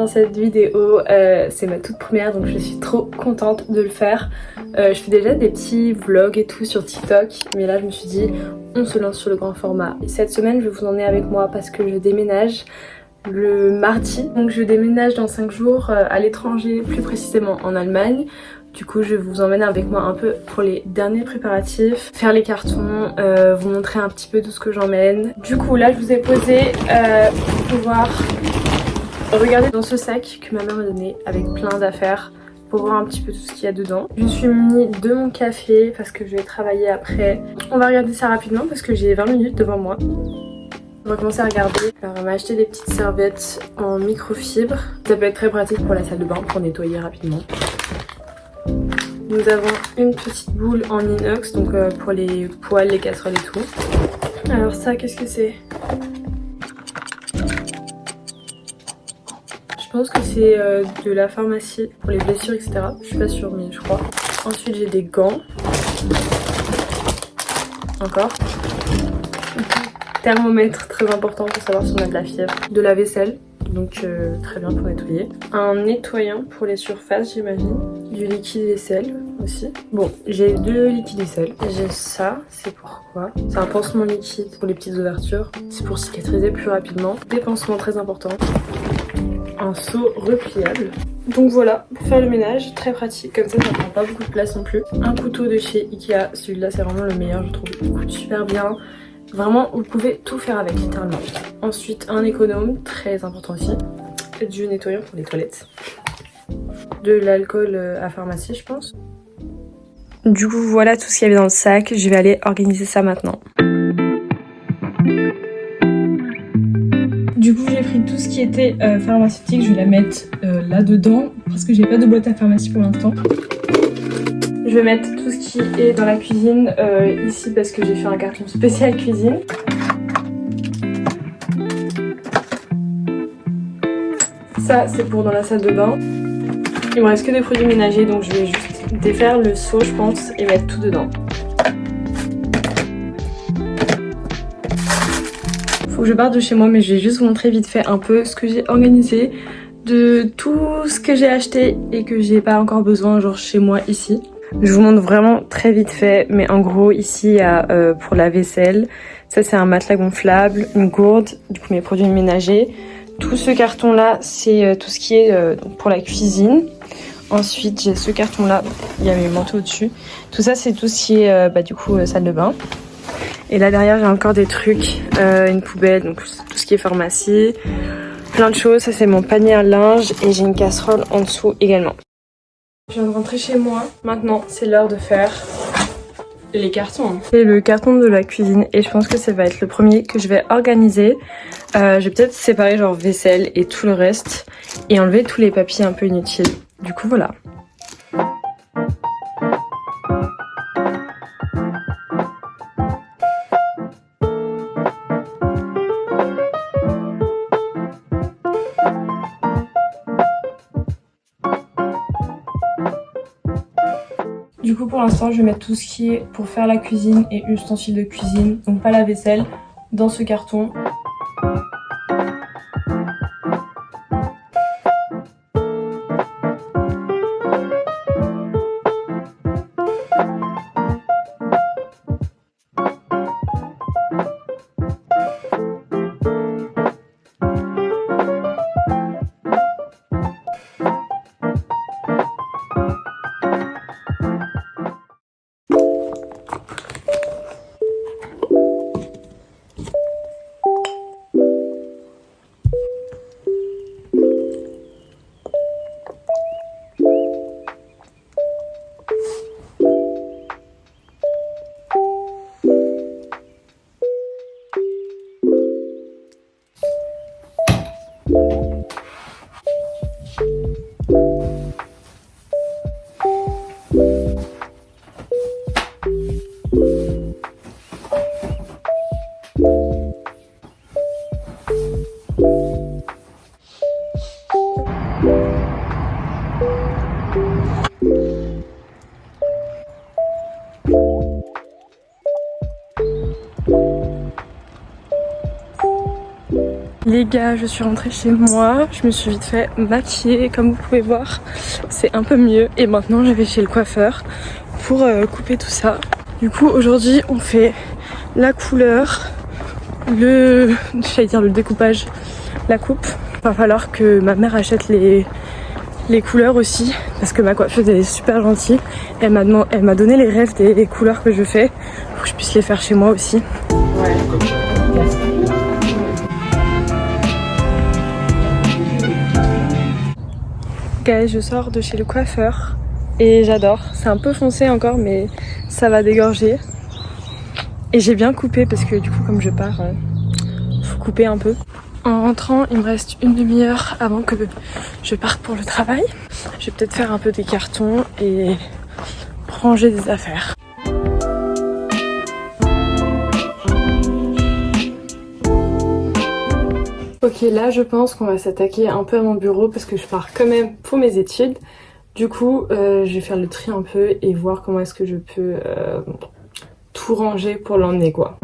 dans cette vidéo. C'est ma toute première donc je suis trop contente de le faire. Je fais déjà des petits vlogs et tout sur TikTok, mais là je me suis dit on se lance sur le grand format. Et cette semaine je vais vous emmener avec moi parce que je déménage le mardi. Donc je déménage dans 5 jours à l'étranger, plus précisément en Allemagne. Du coup je vais vous emmener avec moi un peu pour les derniers préparatifs, faire les cartons, vous montrer un petit peu tout ce que j'emmène. Du coup là je vous ai posé pour pouvoir regarder dans ce sac que ma mère m'a donné avec plein d'affaires pour voir un petit peu tout ce qu'il y a dedans. Je me suis mis de mon café parce que je vais travailler après. On va regarder ça rapidement parce que j'ai 20 minutes devant moi. On va commencer à regarder. Alors on m'a acheté des petites serviettes en microfibre. Ça peut être très pratique pour la salle de bain pour nettoyer rapidement. Nous avons une petite boule en inox, donc pour les poêles, les casseroles et tout. Alors ça, qu'est-ce que c'est? Je pense que c'est de la pharmacie pour les blessures, etc. Je suis pas sûre, mais je crois. Ensuite, j'ai des gants. Encore. Thermomètre, très important pour savoir si on a de la fièvre. De la vaisselle, donc très bien pour nettoyer. Un nettoyant pour les surfaces, j'imagine. Du liquide vaisselle aussi. Bon, j'ai 2 liquides vaisselle. J'ai ça, c'est pourquoi? C'est un pansement liquide pour les petites ouvertures. C'est pour cicatriser plus rapidement. Des pansements très importants. Un seau repliable. Donc voilà, pour faire le ménage, très pratique. Comme ça prend pas beaucoup de place non plus. Un couteau de chez Ikea. Celui-là, c'est vraiment le meilleur, je trouve. Il coûte super bien. Vraiment, vous pouvez tout faire avec, littéralement. Ensuite, un économe, très important aussi. Et du nettoyant pour les toilettes. De l'alcool à pharmacie, je pense. Du coup, voilà tout ce qu'il y avait dans le sac. Je vais aller organiser ça maintenant. Du coup, j'ai pris tout ce qui était pharmaceutique. Je vais la mettre là-dedans parce que j'ai pas de boîte à pharmacie pour l'instant. Je vais mettre tout ce qui est dans la cuisine ici parce que j'ai fait un carton spécial cuisine. Ça, c'est pour dans la salle de bain. Il me reste que des produits ménagers, donc je vais juste défaire le seau, je pense, et mettre tout dedans. Faut que je parte de chez moi, mais je vais juste vous montrer vite fait un peu ce que j'ai organisé, de tout ce que j'ai acheté et que j'ai pas encore besoin, genre chez moi ici. Je vous montre vraiment très vite fait, mais en gros ici il y a pour la vaisselle, ça c'est un matelas gonflable, une gourde, du coup mes produits ménagers. Tout ce carton là c'est tout ce qui est pour la cuisine. Ensuite j'ai ce carton là, il y a mes manteaux dessus. Tout ça c'est tout ce qui est du coup salle de bain. Et là derrière j'ai encore des trucs, une poubelle, donc tout ce qui est pharmacie, plein de choses. Ça c'est mon panier à linge et j'ai une casserole en dessous également. Je viens de rentrer chez moi. Maintenant, c'est l'heure de faire les cartons. C'est le carton de la cuisine et je pense que ça va être le premier que je vais organiser. Je vais peut-être séparer genre vaisselle et tout le reste et enlever tous les papiers un peu inutiles. Du coup, voilà. Du coup pour l'instant je vais mettre tout ce qui est pour faire la cuisine et ustensiles de cuisine, donc pas la vaisselle, dans ce carton. Les gars, je suis rentrée chez moi, je me suis vite fait maquiller comme vous pouvez voir, c'est un peu mieux et maintenant je vais chez le coiffeur pour couper tout ça. Du coup aujourd'hui on fait la couleur, le découpage, la coupe. Il va falloir que ma mère achète les couleurs aussi parce que ma coiffeuse elle est super gentille. Elle m'a donné les rêves des couleurs que je fais pour que je puisse les faire chez moi aussi. Ouais. Guys, je sors de chez le coiffeur et j'adore. C'est un peu foncé encore mais ça va dégorger. Et j'ai bien coupé parce que du coup comme je pars, faut couper un peu. En rentrant, il me reste une demi-heure avant que je parte pour le travail. Je vais peut-être faire un peu des cartons et ranger des affaires. Ok, là je pense qu'on va s'attaquer un peu à mon bureau parce que je pars quand même pour mes études. Du coup, je vais faire le tri un peu et voir comment est-ce que je peux tout ranger pour l'emmener quoi.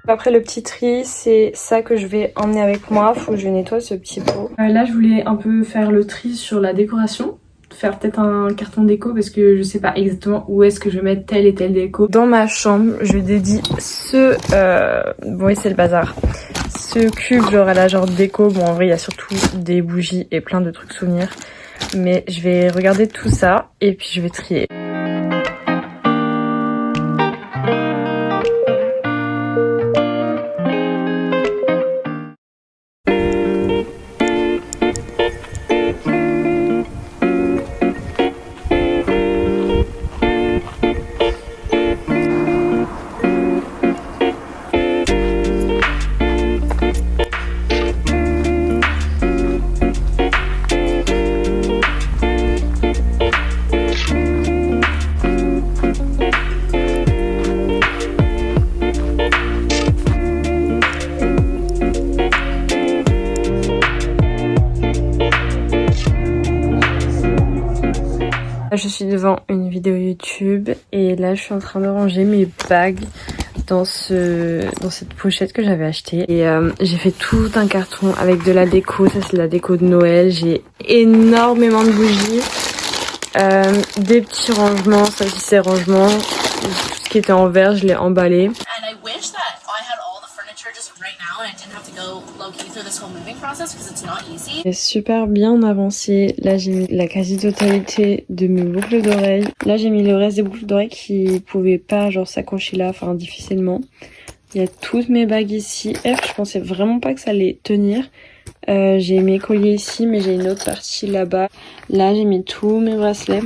Après le petit tri, c'est ça que je vais emmener avec moi. Faut que je nettoie ce petit pot. Là, je voulais un peu faire le tri sur la décoration. Faire peut-être un carton déco parce que je sais pas exactement où est-ce que je vais mettre telle et telle déco. Dans ma chambre, je dédie ce... Bon oui, c'est le bazar. Ce cube, genre à la genre déco. Bon, en vrai, il y a surtout des bougies et plein de trucs souvenirs. Mais je vais regarder tout ça et puis je vais trier. Je suis devant une vidéo YouTube et là je suis en train de ranger mes bagues dans cette pochette que j'avais achetée. Et j'ai fait tout un carton avec de la déco, ça c'est de la déco de Noël. J'ai énormément de bougies, des petits rangements, ça aussi c'est rangement. Tout ce qui était en verre je l'ai emballé. J'ai super bien avancé. Là j'ai mis la quasi-totalité de mes boucles d'oreilles. Là j'ai mis le reste des boucles d'oreilles qui pouvaient pas genre s'accrocher là, enfin difficilement. Il y a toutes mes bagues ici. Je pensais vraiment pas que ça allait tenir. J'ai mes colliers ici mais j'ai une autre partie là-bas. Là j'ai mis tous mes bracelets.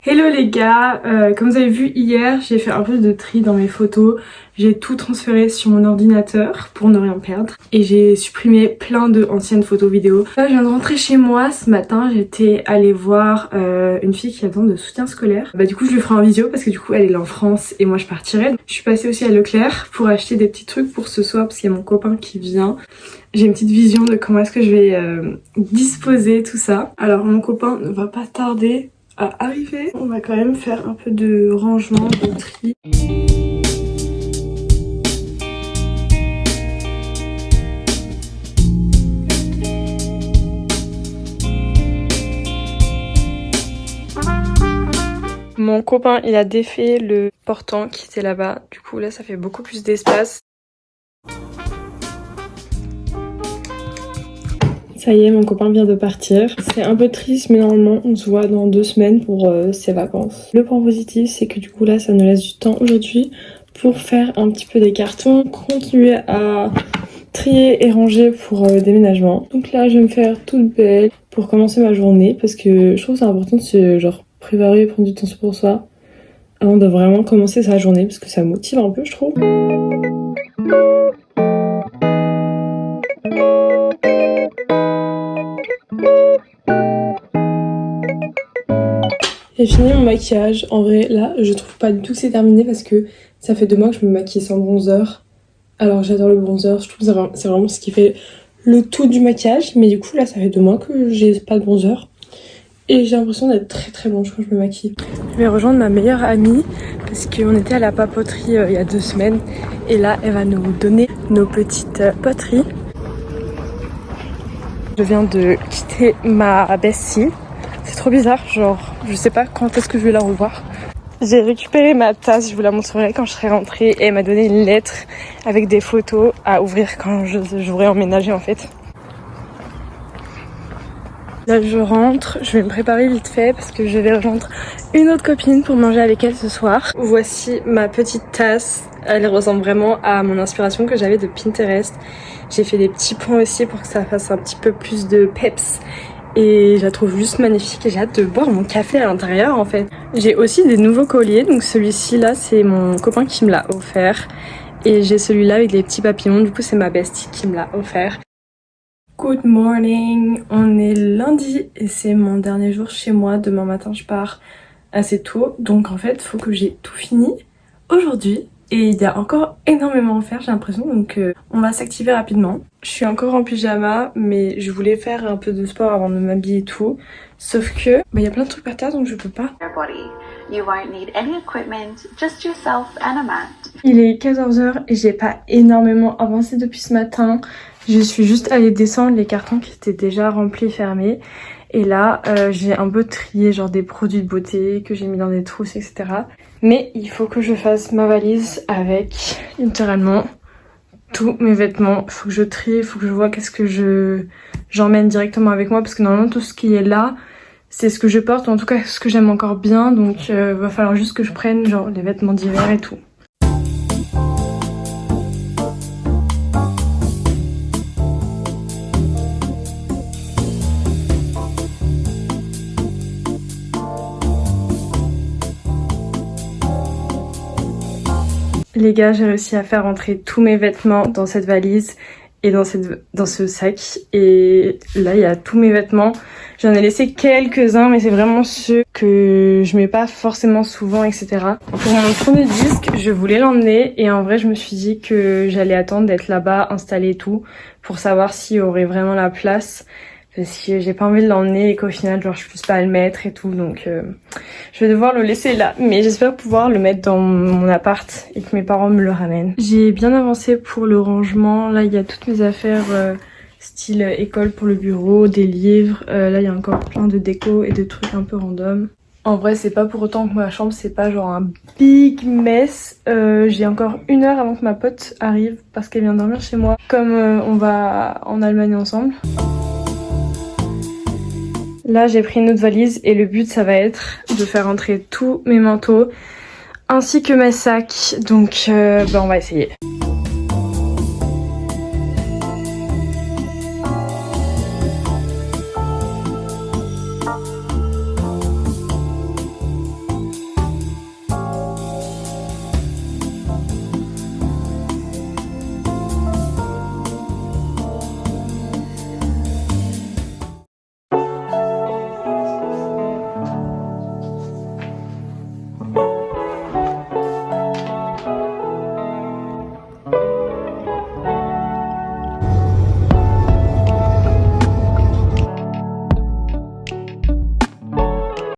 Hello les gars, comme vous avez vu hier, j'ai fait un peu de tri dans mes photos. J'ai tout transféré sur mon ordinateur pour ne rien perdre. Et j'ai supprimé plein de anciennes photos vidéo. Là je viens de rentrer chez moi ce matin, j'étais allée voir une fille qui a besoin de soutien scolaire. Bah du coup je lui ferai en visio parce que du coup elle est là en France et moi je partirai. Je suis passée aussi à Leclerc pour acheter des petits trucs pour ce soir parce qu'il y a mon copain qui vient. J'ai une petite vision de comment est-ce que je vais disposer tout ça. Alors mon copain ne va pas tarder à arriver. On va quand même faire un peu de rangement, de tri. Mon copain il a défait le portant qui était là-bas. Du coup là ça fait beaucoup plus d'espace. Ça y est, mon copain vient de partir. C'est un peu triste, mais normalement, on se voit dans 2 semaines pour ses vacances. Le point positif, c'est que du coup, là, ça nous laisse du temps aujourd'hui pour faire un petit peu des cartons, continuer à trier et ranger pour le déménagement. Donc là, je vais me faire toute belle pour commencer ma journée parce que je trouve que c'est important de se genre préparer et prendre du temps pour soi avant de vraiment commencer sa journée parce que ça motive un peu, je trouve. J'ai fini mon maquillage. En vrai, là, je trouve pas du tout que c'est terminé parce que ça fait 2 mois que je me maquille sans bronzer. Alors j'adore le bronzer, je trouve que c'est vraiment ce qui fait le tout du maquillage. Mais du coup, là, ça fait 2 mois que j'ai pas de bronzer. Et j'ai l'impression d'être très blanche quand je me maquille. Je vais rejoindre ma meilleure amie parce qu'on était à la papeterie il y a 2 semaines. Et là, elle va nous donner nos petites poteries. Je viens de quitter ma bestie. C'est trop bizarre, genre je sais pas quand est-ce que je vais la revoir. J'ai récupéré ma tasse, je vous la montrerai quand je serai rentrée. Et elle m'a donné une lettre avec des photos à ouvrir quand j'aurai emménagé en fait. Là je rentre, je vais me préparer vite fait parce que je vais rejoindre une autre copine pour manger avec elle ce soir. Voici ma petite tasse, elle ressemble vraiment à mon inspiration que j'avais de Pinterest. J'ai fait des petits points aussi pour que ça fasse un petit peu plus de peps. Et je la trouve juste magnifique et j'ai hâte de boire mon café à l'intérieur en fait. J'ai aussi des nouveaux colliers, donc celui-ci là c'est mon copain qui me l'a offert. Et j'ai celui-là avec des petits papillons, du coup c'est ma bestie qui me l'a offert. Good morning, on est lundi et c'est mon dernier jour chez moi. Demain matin je pars assez tôt, donc en fait faut que j'ai tout fini aujourd'hui. Et il y a encore énormément à faire j'ai l'impression, donc on va s'activer rapidement. Je suis encore en pyjama mais je voulais faire un peu de sport avant de m'habiller et tout. Sauf que il y a plein de trucs par terre donc je peux pas. Il est 14h et j'ai pas énormément avancé depuis ce matin. Je suis juste allée descendre les cartons qui étaient déjà remplis, fermés. Et là, j'ai un peu trié genre des produits de beauté que j'ai mis dans des trousses, etc. Mais il faut que je fasse ma valise avec littéralement tous mes vêtements. Il faut que je trie, il faut que je vois qu'est-ce que j'emmène directement avec moi. Parce que normalement tout ce qui est là, c'est ce que je porte, ou en tout cas ce que j'aime encore bien. Donc va falloir juste que je prenne genre les vêtements d'hiver et tout. Les gars, j'ai réussi à faire rentrer tous mes vêtements dans cette valise et dans ce sac. Et là, il y a tous mes vêtements. J'en ai laissé quelques-uns, mais c'est vraiment ceux que je mets pas forcément souvent, etc. Pour mon tourne-disque, je voulais l'emmener. Et en vrai, je me suis dit que j'allais attendre d'être là-bas, installé et tout, pour savoir s'il y aurait vraiment la place. Parce que j'ai pas envie de l'emmener et qu'au final genre je puisse pas le mettre et tout, donc je vais devoir le laisser là, mais j'espère pouvoir le mettre dans mon appart et que mes parents me le ramènent. J'ai bien avancé pour le rangement, là il y a toutes mes affaires style école pour le bureau, des livres, là il y a encore plein de déco et de trucs un peu random. En vrai c'est pas pour autant que ma chambre c'est pas genre un big mess. J'ai encore 1 heure avant que ma pote arrive parce qu'elle vient dormir chez moi, comme on va en Allemagne ensemble. Là j'ai pris une autre valise et le but ça va être de faire rentrer tous mes manteaux ainsi que mes sacs, donc on va essayer.